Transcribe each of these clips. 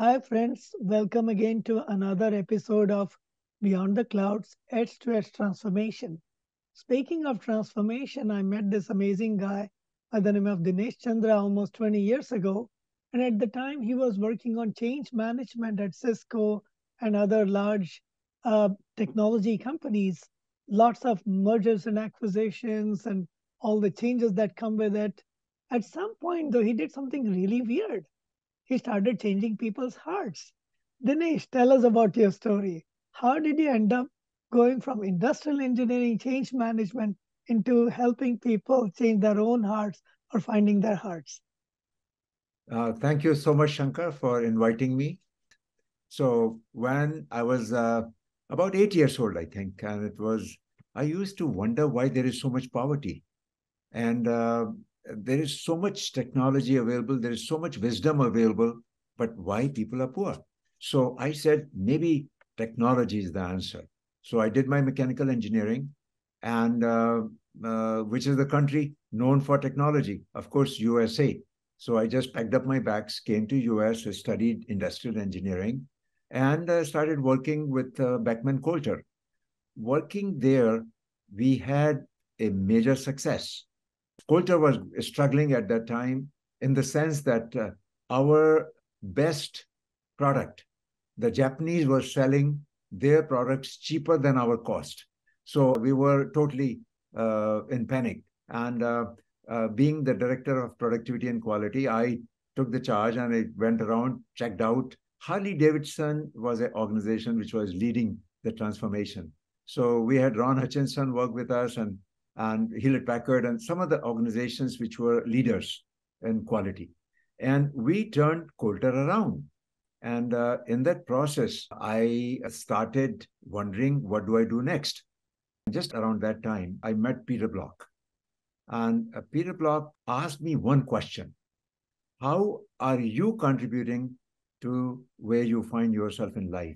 Hi, friends. Welcome again to another episode of Beyond the Clouds Edge to Edge Transformation. Speaking of transformation, I met this amazing guy by the name of Dinesh Chandra almost 20 years ago. And at the time, he was working on change management at Cisco and other large uh, technology companies. Lots of mergers and acquisitions and all the changes that come with it. At some point, though, he did something really weird. He started changing people's hearts. Dinesh, tell us about your story. How did you end up going from industrial engineering change management into helping people change their own hearts or finding their hearts? Thank you so much, Shankar, for inviting me. So when I was about 8 years old, I think, and I used to wonder why there is so much poverty. And there is so much technology available, there is so much wisdom available, but why people are poor? So I said, maybe technology is the answer. So I did my mechanical engineering, and which is the country known for technology? Of course, USA. So I just packed up my bags, came to US, studied industrial engineering, and started working with Beckman Coulter. Working there, we had a major success. Coulter was struggling at that time in the sense that our best product, the Japanese were selling their products cheaper than our cost. So we were totally in panic. And being the director of productivity and quality, I took the charge and I went around, checked out. Harley Davidson was an organization which was leading the transformation. So we had Ron Hutchinson work with us, and Hewlett Packard and some of the organizations which were leaders in quality. And we turned Coulter around. And in that process, I started wondering, what do I do next? Just around that time, I met Peter Block. And Peter Block asked me one question: how are you contributing to where you find yourself in life?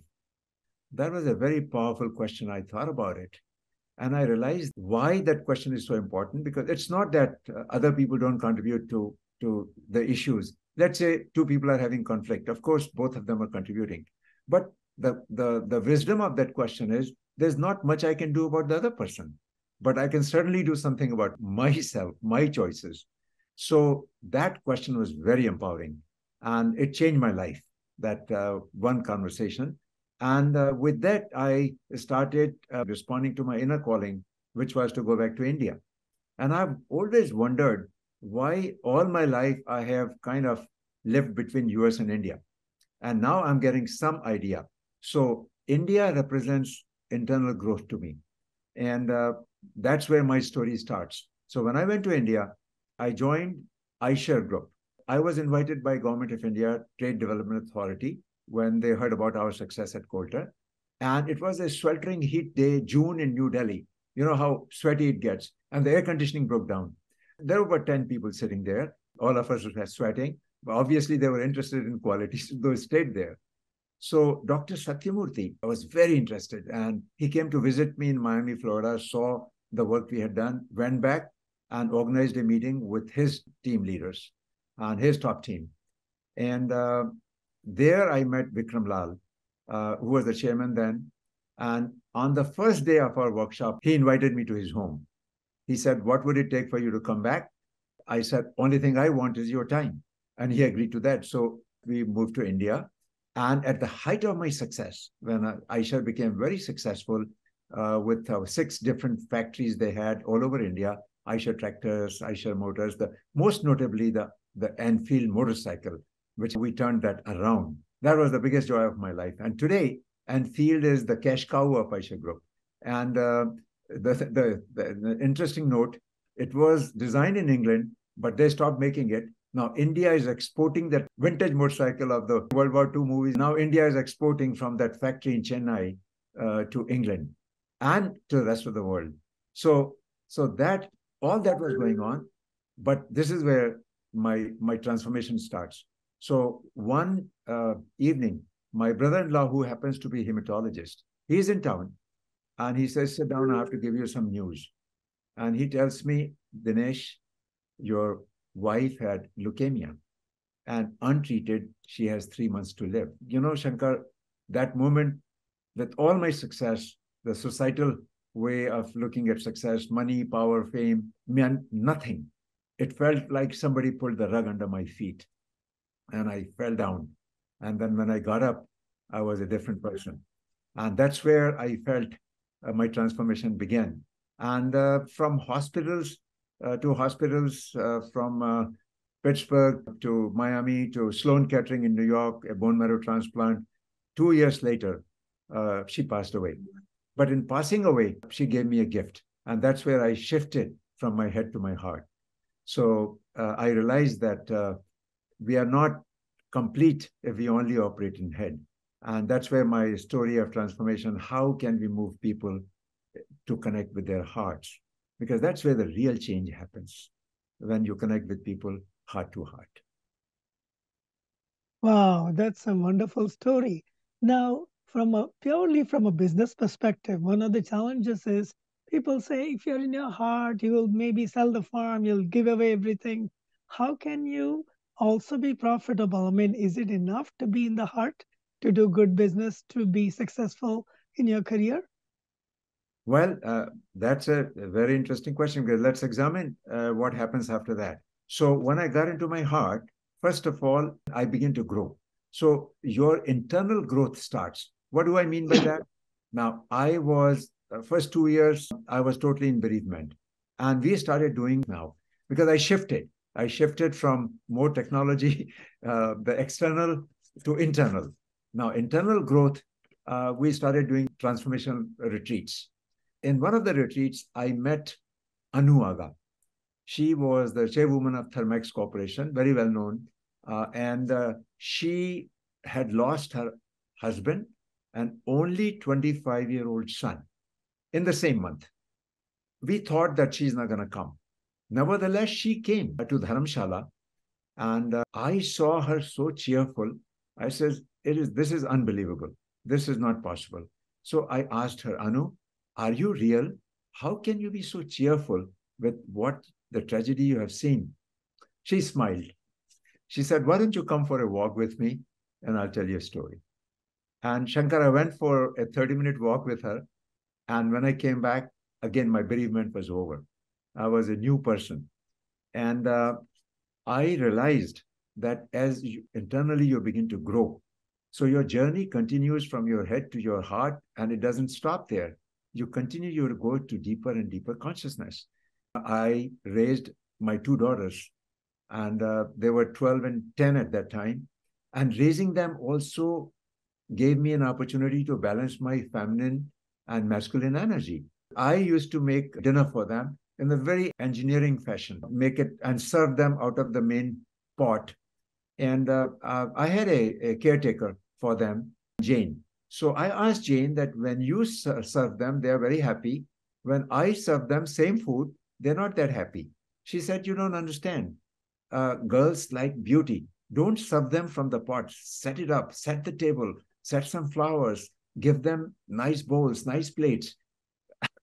That was a very powerful question. I thought about it. And I realized why that question is so important, because it's not that other people don't contribute to the issues. Let's say two people are having conflict. Of course, both of them are contributing. But the wisdom of that question is there's not much I can do about the other person, but I can certainly do something about myself, my choices. So that question was very empowering, and it changed my life, that one conversation. And with that, I started responding to my inner calling, which was to go back to India. And I've always wondered why all my life I have kind of lived between US and India. And now I'm getting some idea. So India represents internal growth to me. And that's where my story starts. So when I went to India, I joined iShare Group. I was invited by Government of India Trade Development Authority when they heard about our success at Coulter. And it was a sweltering heat day, June in New Delhi. You know how sweaty it gets. And the air conditioning broke down. There were about 10 people sitting there. All of us were sweating. But obviously, they were interested in quality, so they stayed there. So Dr. Satyamurthy was very interested, and he came to visit me in Miami, Florida, saw the work we had done, went back and organized a meeting with his team leaders and his top team. And there I met Vikram Lal, who was the chairman then. And on the first day of our workshop, he invited me to his home. He said, "What would it take for you to come back?" I said, "Only thing I want is your time." And he agreed to that. So we moved to India. And at the height of my success, when Aisha became very successful with 6 different factories they had all over India, Aisha Tractors, Aisha Motors, most notably the Enfield motorcycle, which we turned that around. That was the biggest joy of my life. And today, Enfield is the cash cow of Aisha Group. And the interesting note, it was designed in England, but they stopped making it. Now, India is exporting that vintage motorcycle of the World War II movies. Now, India is exporting from that factory in Chennai to England and to the rest of the world. So that all that was going on, but this is where my transformation starts. So one evening, my brother-in-law, who happens to be a hematologist, he's in town, and he says, "Sit down, I have to give you some news." And he tells me, "Dinesh, your wife had leukemia, and untreated, she has 3 months to live. You know, Shankar, that moment, with all my success, the societal way of looking at success, money, power, fame, meant nothing. It felt like somebody pulled the rug under my feet and I fell down. And then when I got up, I was a different person. And that's where I felt my transformation began. And from hospitals to hospitals, from Pittsburgh to Miami to Sloan Kettering in New York, a bone marrow transplant. 2 years later, she passed away. But in passing away, she gave me a gift. And that's where I shifted from my head to my heart. So I realized that we are not complete if we only operate in head. And that's where my story of transformation, how can we move people to connect with their hearts? Because that's where the real change happens, when you connect with people heart to heart. Wow, that's a wonderful story. Now, from a purely from a business perspective, one of the challenges is people say if you're in your heart, you will maybe sell the farm, you'll give away everything. How can you also be profitable? I mean, is it enough to be in the heart, to do good business, to be successful in your career? Well, that's a very interesting question, because let's examine what happens after that. So when I got into my heart, first of all, I begin to grow. So your internal growth starts. What do I mean by that? Now, I was, first 2 years, I was totally in bereavement. And we started doing now, because I shifted. I shifted from more technology, the external to internal. Now, internal growth, we started doing transformation retreats. In one of the retreats, I met Anu Aga. She was the chairwoman of Thermex Corporation, very well known. And she had lost her husband and only 25-year-old son in the same month. We thought that she's not going to come. Nevertheless, she came to Dharamshala, and I saw her so cheerful. I said, this is unbelievable. This is not possible. So I asked her, Anu, are you real? How can you be so cheerful with what the tragedy you have seen? She smiled. She said, why don't you come for a walk with me and I'll tell you a story. And Shankar, I went for a 30-minute walk with her. And when I came back, again, my bereavement was over. I was a new person. And I realized that as internally you begin to grow, so your journey continues from your head to your heart, and it doesn't stop there. You continue your go to deeper and deeper consciousness. I raised my two daughters, and they were 12 and 10 at that time. And raising them also gave me an opportunity to balance my feminine and masculine energy. I used to make dinner for them in a very engineering fashion, make it and serve them out of the main pot. And I had a caretaker for them, Jane. So I asked Jane that when you serve them, they're very happy. When I serve them same food, they're not that happy. She said, you don't understand. Girls like beauty. Don't serve them from the pot. Set it up, set the table, set some flowers, give them nice bowls, nice plates,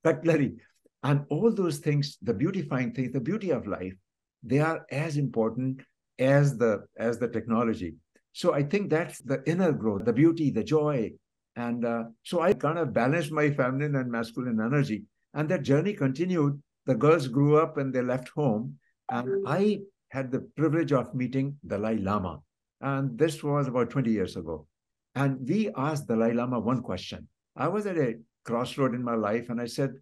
cutlery. And all those things, the beautifying things, the beauty of life, they are as important as the technology. So I think that's the inner growth, the beauty, the joy. And so I kind of balanced my feminine and masculine energy. And that journey continued. The girls grew up and they left home. And I had the privilege of meeting Dalai Lama. And this was about 20 years ago. And we asked Dalai Lama one question. I was at a crossroad in my life and I said,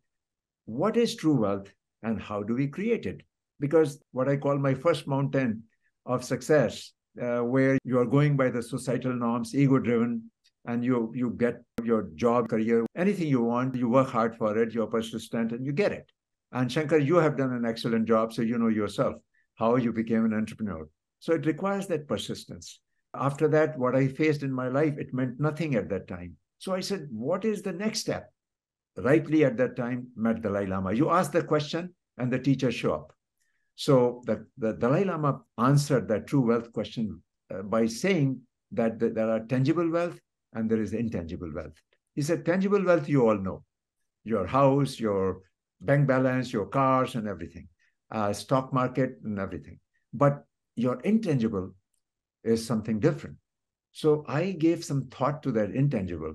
what is true wealth and how do we create it? Because what I call my first mountain of success, where you are going by the societal norms, ego-driven, and you get your job, career, anything you want, you work hard for it, you're persistent, and you get it. And Shankar, you have done an excellent job, so you know yourself how you became an entrepreneur. So it requires that persistence. After that, what I faced in my life, it meant nothing at that time. So I said, what is the next step? Rightly at that time, met Dalai Lama. You ask the question and the teachers show up. So the Dalai Lama answered that true wealth question by saying that there are tangible wealth and there is intangible wealth. He said, tangible wealth, you all know, your house, your bank balance, your cars and everything, stock market and everything. But your intangible is something different. So I gave some thought to that intangible,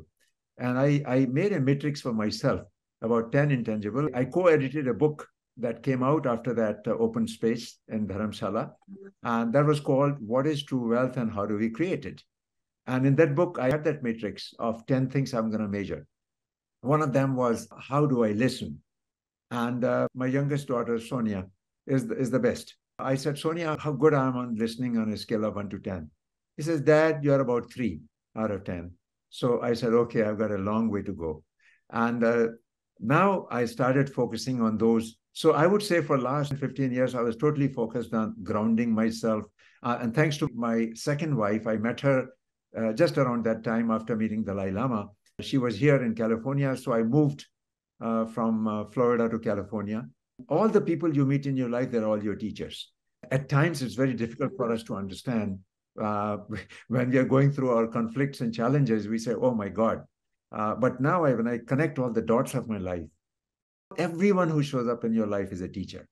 and I made a matrix for myself about 10 intangible. I co-edited a book that came out after that open space in Dharamshala, and that was called What is True Wealth and How Do We Create It? And in that book, I had that matrix of 10 things I'm going to measure. One of them was, how do I listen? And my youngest daughter, Sonia, is the best. I said, Sonia, how good I am on listening on a scale of 1 to 10. He says, Dad, you're about 3 out of 10. So I said, okay, I've got a long way to go. And now I started focusing on those. So I would say for last 15 years, I was totally focused on grounding myself. And thanks to my second wife, I met her just around that time after meeting Dalai Lama. She was here in California, so I moved from Florida to California. All the people you meet in your life, they're all your teachers. At times, it's very difficult for us to understand when we are going through our conflicts and challenges. We say, oh my God. But now when I connect all the dots of my life, everyone who shows up in your life is a teacher.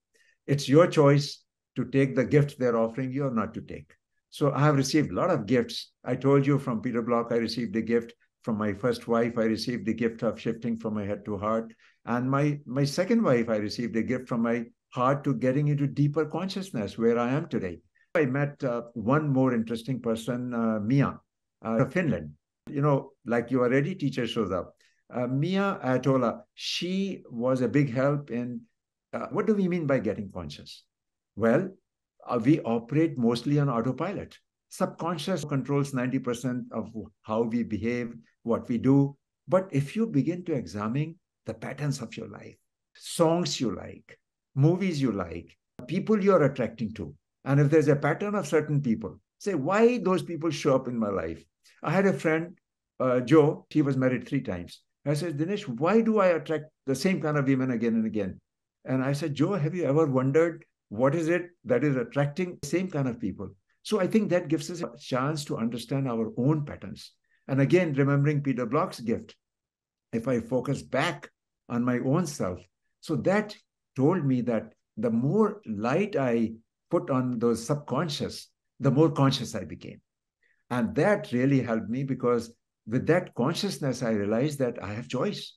It's your choice to take the gift they're offering you or not to take. So I have received a lot of gifts. I told you from Peter Block, I received a gift. From my first wife, I received the gift of shifting from my head to heart. And my second wife, I received a gift from my heart to getting into deeper consciousness where I am today. I met one more interesting person, Mia, of Finland. You know, like your already teacher shows up. Mia Ayatollah, she was a big help in what do we mean by getting conscious? Well, we operate mostly on autopilot. Subconscious controls 90% of how we behave, what we do. But if you begin to examine the patterns of your life, songs you like, movies you like, people you're attracting to, and if there's a pattern of certain people, say, why those people show up in my life? I had a friend, Joe, he was married 3 times. I said, Dinesh, why do I attract the same kind of women again and again? And I said, Joe, have you ever wondered what is it that is attracting the same kind of people? So I think that gives us a chance to understand our own patterns. And again, remembering Peter Block's gift, if I focus back on my own self, so that told me that the more light I put on those subconscious, the more conscious I became. And that really helped me because with that consciousness, I realized that I have choice.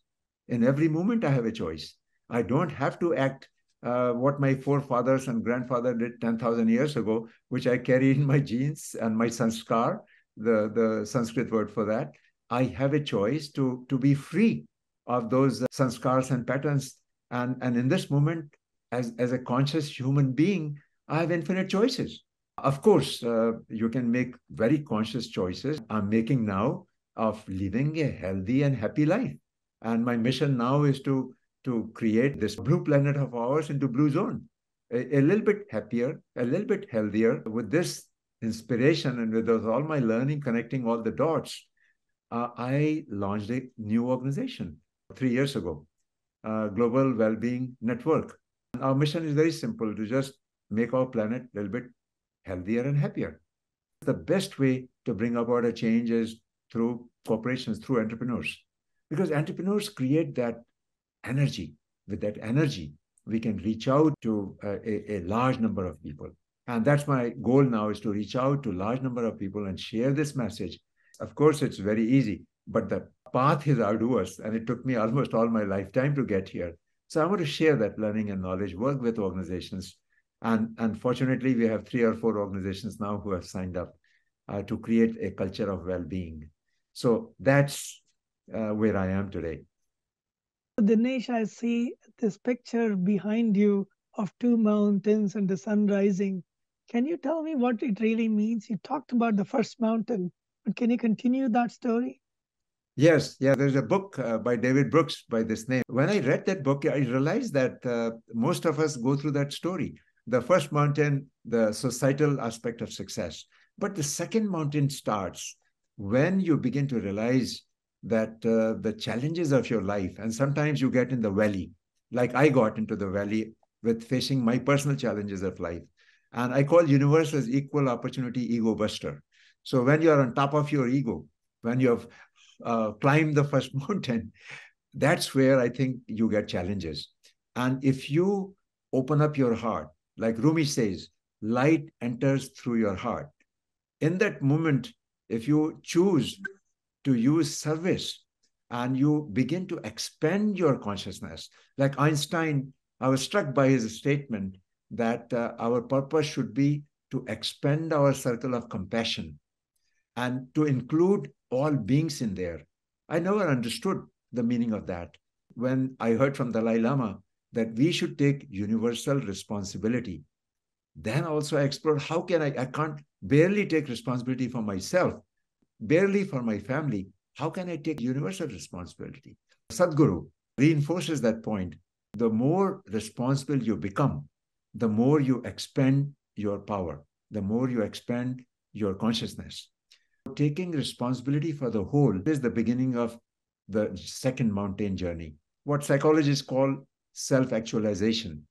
In every moment, I have a choice. I don't have to act what my forefathers and grandfather did 10,000 years ago, which I carry in my genes and my sanskar, the Sanskrit word for that. I have a choice to be free of those sanskars and patterns. And in this moment, as a conscious human being, I have infinite choices. Of course, you can make very conscious choices. I'm making now of living a healthy and happy life. And my mission now is to create this blue planet of ours into blue zone, a little bit happier, a little bit healthier. With this inspiration and with all my learning, connecting all the dots, I launched a new organization 3 years ago, Global Wellbeing Network. And our mission is very simple, to just make our planet a little bit healthier and happier. The best way to bring about a change is through corporations, through entrepreneurs, because entrepreneurs create that energy. With that energy, we can reach out to a large number of people. And that's my goal now, is to reach out to a large number of people and share this message. Of course, it's very easy, but the path is arduous, and it took me almost all my lifetime to get here. So I want to share that learning and knowledge, work with organizations. And fortunately, we have 3 or 4 organizations now who have signed up to create a culture of well-being. So that's where I am today. Dinesh, I see this picture behind you of 2 mountains and the sun rising. Can you tell me what it really means? You talked about the first mountain, but can you continue that story? Yes, yeah, there's a book by David Brooks by this name. When I read that book, I realized that most of us go through that story. The first mountain, the societal aspect of success. But the second mountain starts when you begin to realize that the challenges of your life, and sometimes you get in the valley, like I got into the valley with facing my personal challenges of life. And I call universe as equal opportunity ego buster. So when you're on top of your ego, when you have climbed the first mountain, that's where I think you get challenges. And if you open up your heart, like Rumi says, light enters through your heart. In that moment, if you choose to use service and you begin to expand your consciousness, like Einstein, I was struck by his statement that our purpose should be to expand our circle of compassion and to include all beings in there. I never understood the meaning of that. When I heard from Dalai Lama that we should take universal responsibility, then also I explored how can I can't barely take responsibility for myself, barely for my family. How can I take universal responsibility? Sadhguru reinforces that point. The more responsible you become, the more you expand your power, the more you expand your consciousness. Taking responsibility for the whole is the beginning of the second mountain journey, what psychologists call self-actualization.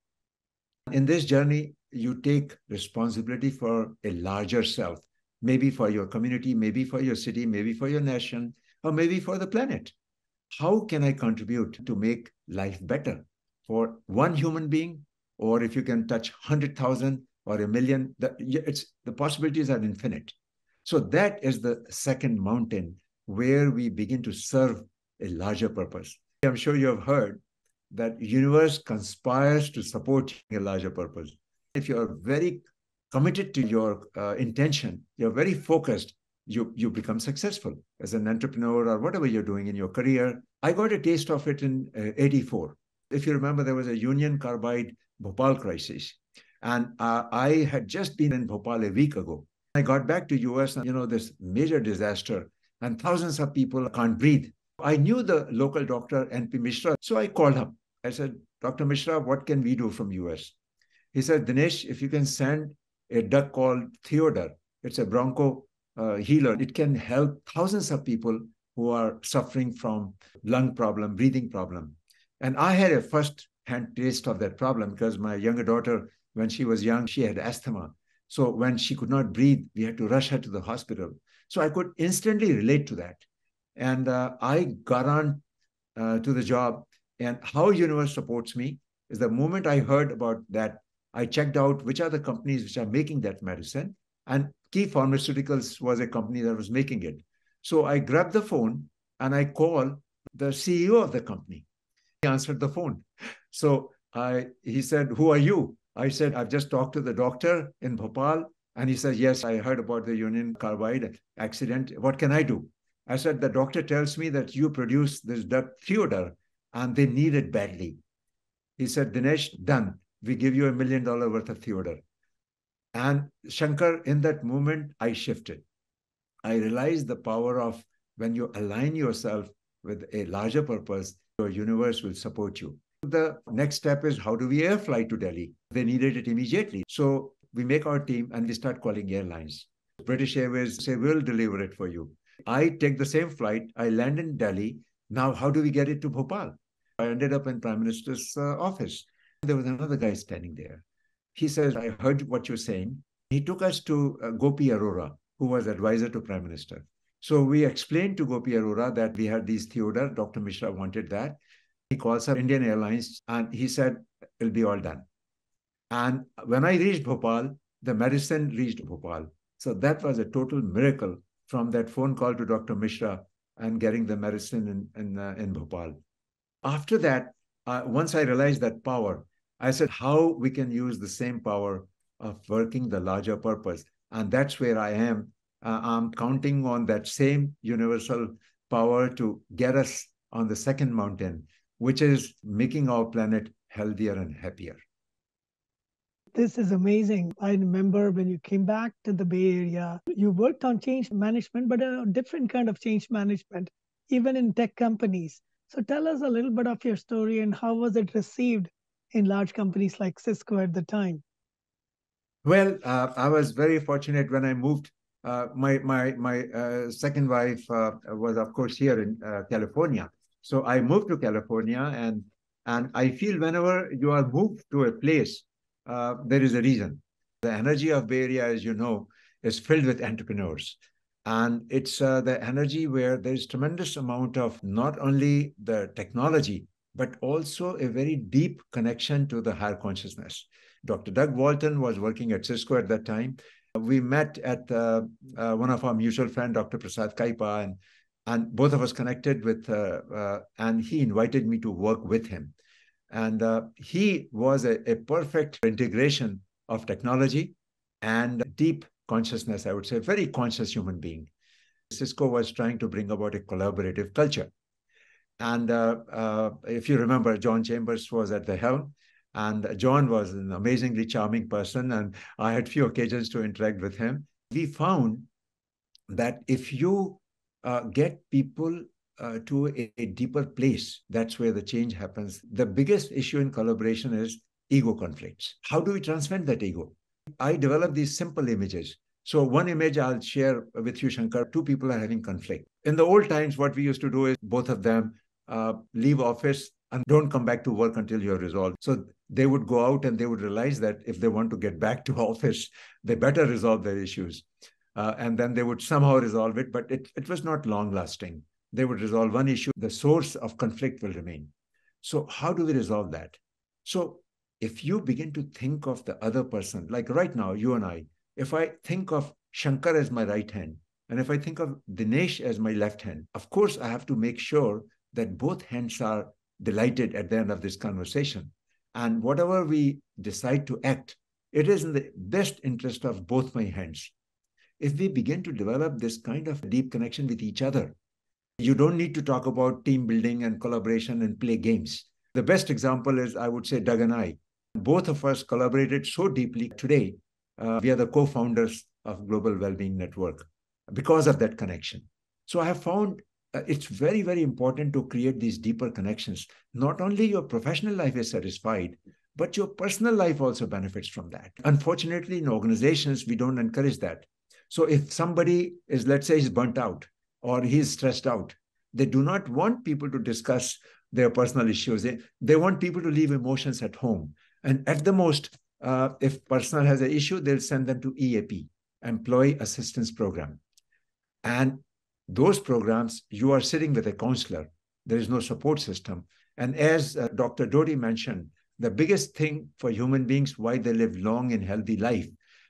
In this journey, you take responsibility for a larger self, maybe for your community, maybe for your city, maybe for your nation, or maybe for the planet. How can I contribute to make life better for one human being? Or if you can touch 100,000 or a million, the possibilities are infinite. So that is the second mountain where we begin to serve a larger purpose. I'm sure you have heard that universe conspires to support a larger purpose. If you're very committed to your intention, you're very focused, you become successful as an entrepreneur or whatever you're doing in your career. I got a taste of it in 84. If you remember, there was a Union Carbide Bhopal crisis. And I had just been in Bhopal a week ago. I got back to US and, this major disaster and thousands of people can't breathe. I knew the local doctor, N.P. Mishra. So I called him. I said, Dr. Mishra, what can we do from US? He said, Dinesh, if you can send a duck called Theodore, it's a bronco healer. It can help thousands of people who are suffering from lung problem, breathing problem. And I had a first-hand taste of that problem because my younger daughter, when she was young, she had asthma. So when she could not breathe, we had to rush her to the hospital. So I could instantly relate to that. And I got on to the job. And how universe supports me is the moment I heard about that, I checked out which are the companies which are making that medicine. And Key Pharmaceuticals was a company that was making it. So I grabbed the phone and I called the CEO of the company. He answered the phone. So he said, who are you? I said, I've just talked to the doctor in Bhopal. And he said, yes, I heard about the Union Carbide accident. What can I do? I said, the doctor tells me that you produce this drug Theodore and they need it badly. He said, Dinesh, done. We give you $1 million worth of Theodore. And Shankar, in that moment, I shifted. I realized the power of when you align yourself with a larger purpose, your universe will support you. The next step is how do we air fly to Delhi? They needed it immediately. So we make our team and we start calling airlines. British Airways say, we'll deliver it for you. I take the same flight. I land in Delhi. Now, how do we get it to Bhopal? I ended up in Prime Minister's office. There was another guy standing there. He says, I heard what you're saying. He took us to Gopi Arora, who was advisor to Prime Minister. So we explained to Gopi Arora that we had these Theodore, Dr. Mishra wanted that. He calls up Indian Airlines and he said, it'll be all done. And when I reached Bhopal, the medicine reached Bhopal. So that was a total miracle from that phone call to Dr. Mishra and getting the medicine in Bhopal. After that, once I realized that power, I said how we can use the same power of working the larger purpose. And that's where I am. I'm counting on that same universal power to get us on the second mountain, which is making our planet healthier and happier. This is amazing. I remember when you came back to the Bay Area, you worked on change management, but a different kind of change management, even in tech companies. So tell us a little bit of your story and how was it received in large companies like Cisco at the time? Well, I was very fortunate when I moved. My second wife was, of course, here in California. So I moved to California, and I feel whenever you are moved to a place, there is a reason. The energy of Bay Area, as you know, is filled with entrepreneurs. And it's the energy where there is tremendous amount of not only the technology, but also a very deep connection to the higher consciousness. Dr. Doug Walton was working at Cisco at that time. We met at one of our mutual friend, Dr. Prasad Kaipa, and both of us connected with, and he invited me to work with him. And he was a perfect integration of technology and deep consciousness, I would say, very conscious human being. Cisco was trying to bring about a collaborative culture. And if you remember, John Chambers was at the helm, and John was an amazingly charming person, and I had few occasions to interact with him. We found that if you get people to a deeper place, that's where the change happens. The biggest issue in collaboration is ego conflicts. How do we transcend that ego? I develop these simple images. So one image I'll share with you, Shankar. Two people are having conflict. In the old times, what we used to do is both of them leave office and don't come back to work until you're resolved. So they would go out and they would realize that if they want to get back to office, they better resolve their issues. And then they would somehow resolve it, but it was not long lasting. They would resolve one issue, the source of conflict will remain. So how do we resolve that? So if you begin to think of the other person, like right now, you and I, if I think of Shankar as my right hand, and if I think of Dinesh as my left hand, of course, I have to make sure that both hands are delighted at the end of this conversation. And whatever we decide to act, it is in the best interest of both my hands. If we begin to develop this kind of deep connection with each other, you don't need to talk about team building and collaboration and play games. The best example is, I would say, Doug and I. Both of us collaborated so deeply. Today, we are the co-founders of Global Wellbeing Network because of that connection. So I have found it's very, very important to create these deeper connections. Not only your professional life is satisfied, but your personal life also benefits from that. Unfortunately, in organizations, we don't encourage that. So if somebody is, let's say, he's burnt out or he's stressed out, they do not want people to discuss their personal issues. They want people to leave emotions at home. And at the most, if personal has an issue, they'll send them to EAP, Employee Assistance Program. And those programs, you are sitting with a counselor. There is no support system. And as Dr. Dodi mentioned, the biggest thing for human beings, why they live long and healthy life,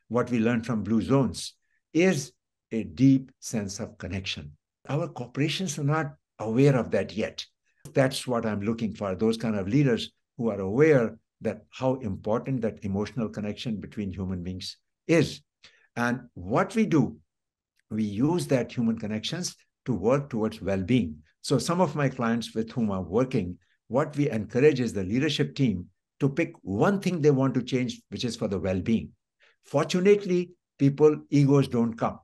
what we learned from Blue Zones, is a deep sense of connection. Our corporations are not aware of that yet. That's what I'm looking for, those kind of leaders who are aware that how important that emotional connection between human beings is. And what we do, we use that human connections to work towards well-being. So some of my clients with whom I'm working, what we encourage is the leadership team to pick one thing they want to change, which is for the well-being. Fortunately, egos don't come.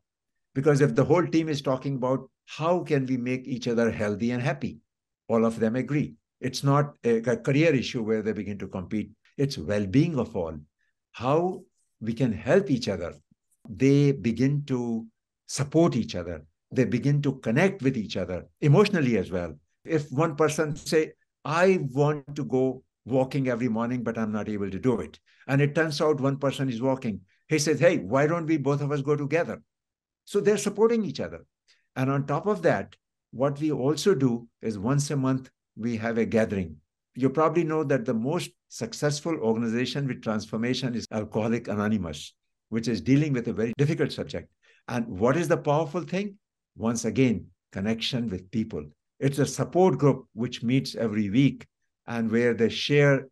Because if the whole team is talking about how can we make each other healthy and happy, all of them agree. It's not a career issue where they begin to compete. It's well-being of all. How we can help each other. They begin to support each other. They begin to connect with each other emotionally as well. If one person say, I want to go walking every morning, but I'm not able to do it. And it turns out one person is walking. He says, hey, why don't we both of us go together? So they're supporting each other. And on top of that, what we also do is once a month, we have a gathering. You probably know that the most successful organization with transformation is Alcoholic Anonymous, which is dealing with a very difficult subject. And what is the powerful thing? Once again, connection with people. It's a support group which meets every week and where they share,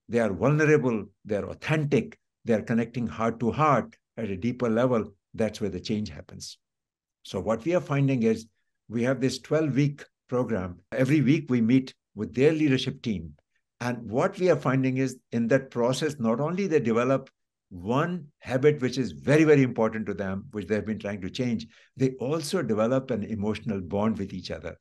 they are vulnerable, they're authentic, they're connecting heart to heart at a deeper level. That's where the change happens. So what we are finding is we have this 12-week program. Every week we meet with their leadership team. And what we are finding is in that process, not only they develop one habit which is very, very important to them, which they've been trying to change, they also develop an emotional bond with each other.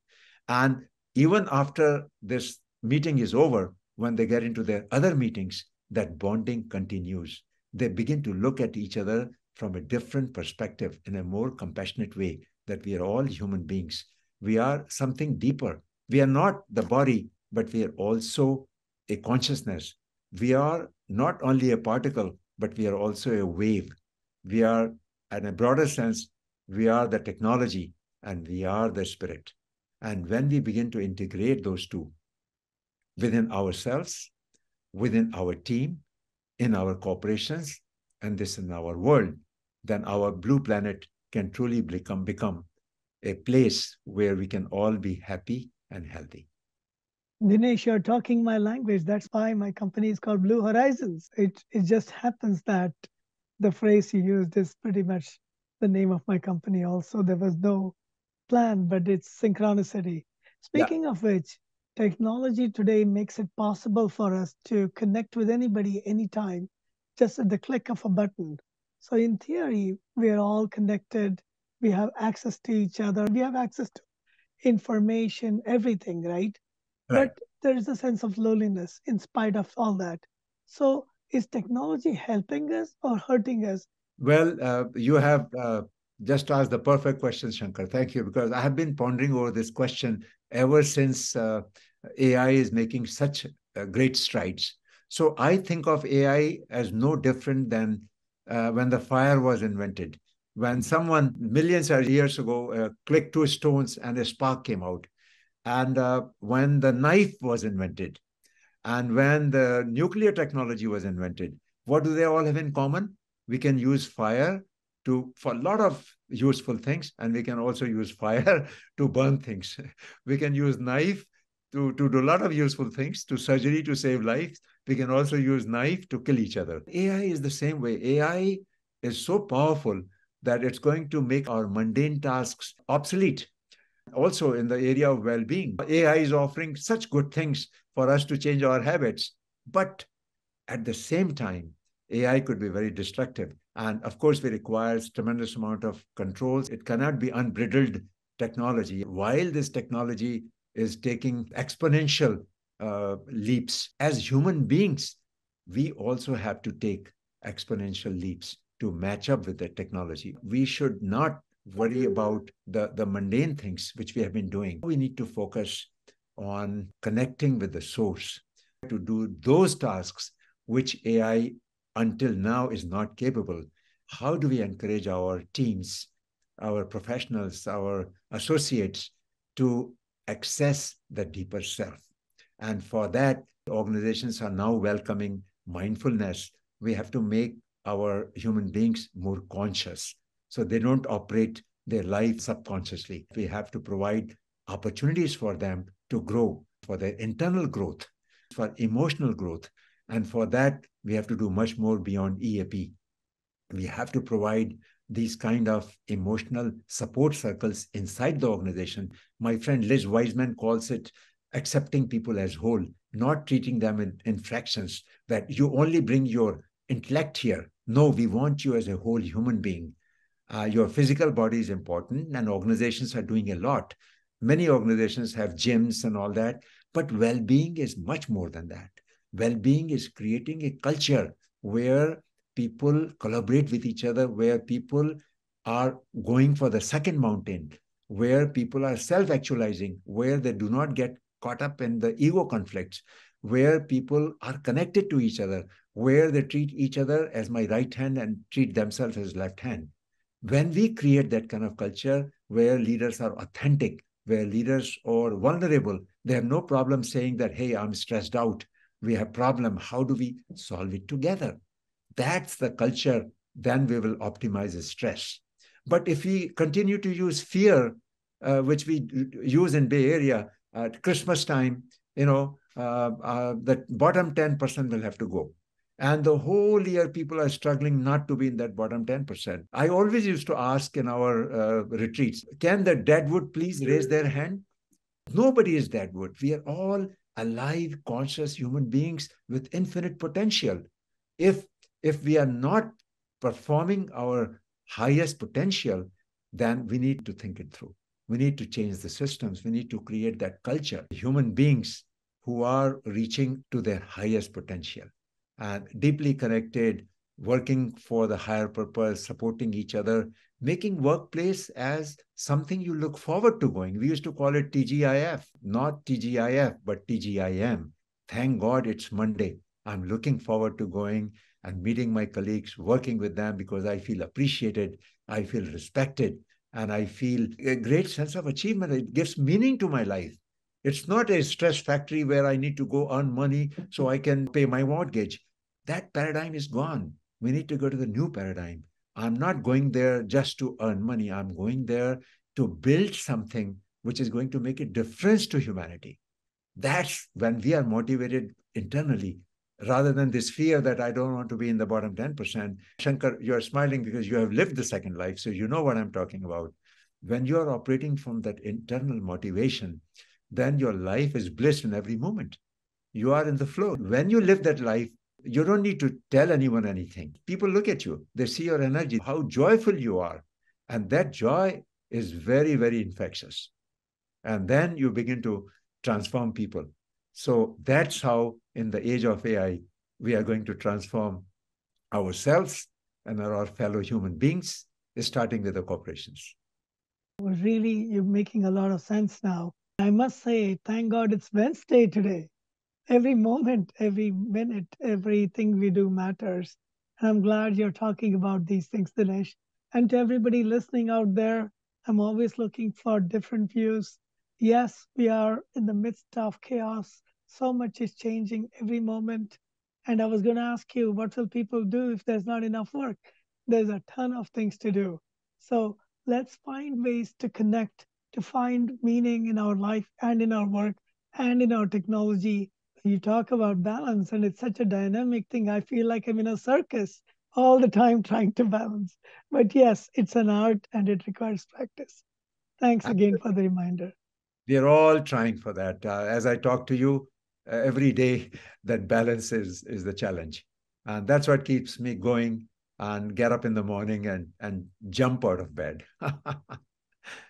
And even after this meeting is over, when they get into their other meetings, that bonding continues. They begin to look at each other from a different perspective in a more compassionate way, that we are all human beings. We are something deeper. We are not the body, but we are also a consciousness. We are not only a particle, but we are also a wave. We are, in a broader sense, we are the technology and we are the spirit. And when we begin to integrate those two within ourselves, within our team, in our corporations, and this in our world, then our blue planet can truly become a place where we can all be happy and healthy. Dinesh, you're talking my language. That's why my company is called Blue Horizons. It just happens that the phrase you used is pretty much the name of my company also. There was no plan, but it's synchronicity. Yeah, Speaking of which, technology today makes it possible for us to connect with anybody anytime, just at the click of a button. So in theory, we are all connected. We have access to each other. We have access to information, everything, right? right. But there is a sense of loneliness in spite of all that. So is technology helping us or hurting us? Well, you have just asked the perfect question, Shankar. Thank you, because I have been pondering over this question ever since AI is making such great strides. So I think of AI as no different than when the fire was invented. When someone millions of years ago clicked two stones and a spark came out. And when the knife was invented, and when the nuclear technology was invented, what do they all have in common? We can use fire to for a lot of useful things, and we can also use fire to burn things. We can use knife to do a lot of useful things, to surgery to save lives. We can also use knife to kill each other. AI is the same way. AI is so powerful that it's going to make our mundane tasks obsolete. Also, in the area of well being, AI is offering such good things for us to change our habits. But at the same time, AI could be very destructive. And of course, it requires tremendous amount of controls. It cannot be unbridled technology. While this technology is taking exponential leaps, as human beings, we also have to take exponential leaps to match up with the technology. We should not worry about the mundane things which we have been doing. We need to focus on connecting with the source to do those tasks which AI until now is not capable. How do we encourage our teams, our professionals, our associates to access the deeper self? And for that, organizations are now welcoming mindfulness. We have to make our human beings more conscious so they don't operate their life subconsciously. We have to provide opportunities for them to grow, for their internal growth, for emotional growth. And for that, we have to do much more beyond EAP. We have to provide these kind of emotional support circles inside the organization. My friend Liz Wiseman calls it accepting people as whole, not treating them in fractions, that you only bring your intellect here. No, we want you as a whole human being. Your physical body is important, and organizations are doing a lot. Many organizations have gyms and all that, but well being is much more than that. Well being is creating a culture where people collaborate with each other, where people are going for the second mountain, where people are self actualizing, where they do not get caught up in the ego conflicts, where people are connected to each other, where they treat each other as my right hand and treat themselves as left hand. When we create that kind of culture where leaders are authentic, where leaders are vulnerable, they have no problem saying that, hey, I'm stressed out. We have problem. How do we solve it together? That's the culture. Then we will optimize the stress. But if we continue to use fear, which we use in Bay Area at Christmas time, the bottom 10% will have to go. And the whole year, people are struggling not to be in that bottom 10%. I always used to ask in our retreats, can the deadwood please raise their hand? Nobody is deadwood. We are all alive, conscious human beings with infinite potential. If, if we are not performing our highest potential, then we need to think it through. We need to change the systems. We need to create that culture. Human beings who are reaching to their highest potential and deeply connected, working for the higher purpose, supporting each other, making workplace as something you look forward to going. We used to call it TGIF, not TGIF, but TGIM. Thank God it's Monday. I'm looking forward to going and meeting my colleagues, working with them because I feel appreciated, I feel respected, and I feel a great sense of achievement. It gives meaning to my life. It's not a stress factory where I need to go earn money so I can pay my mortgage. That paradigm is gone. We need to go to the new paradigm I'm not going there just to earn money. I'm going there to build something which is going to make a difference to humanity. That's when we are motivated internally rather than this fear that I don't want to be in the bottom 10%. Shankar, you're smiling because you have lived the second life, so you know what I'm talking about. When you're operating from that internal motivation, then your life is bliss in every moment. You are in the flow. When you live that life, you don't need to tell anyone anything. People look at you, they see your energy, how joyful you are. And that joy is very, very infectious. And then you begin to transform people. So that's how, in the age of AI, we are going to transform ourselves and our fellow human beings, starting with the corporations. Well, really, you're making a lot of sense now. I must say, thank God it's Wednesday today. Every moment, every minute, everything we do matters. And I'm glad you're talking about these things, Dinesh. And to everybody listening out there, I'm always looking for different views. Yes, we are in the midst of chaos. So much is changing every moment. And I was going to ask you, what will people do if there's not enough work? There's a ton of things to do. So let's find ways to connect, to find meaning in our life and in our work and in our technology. You talk about balance, and it's such a dynamic thing. I feel like I'm in a circus all the time trying to balance. But yes, it's an art and it requires practice. Thanks again for the reminder. We are all trying for that. As I talk to you every day, that balance is the challenge. And that's what keeps me going and get up in the morning and jump out of bed.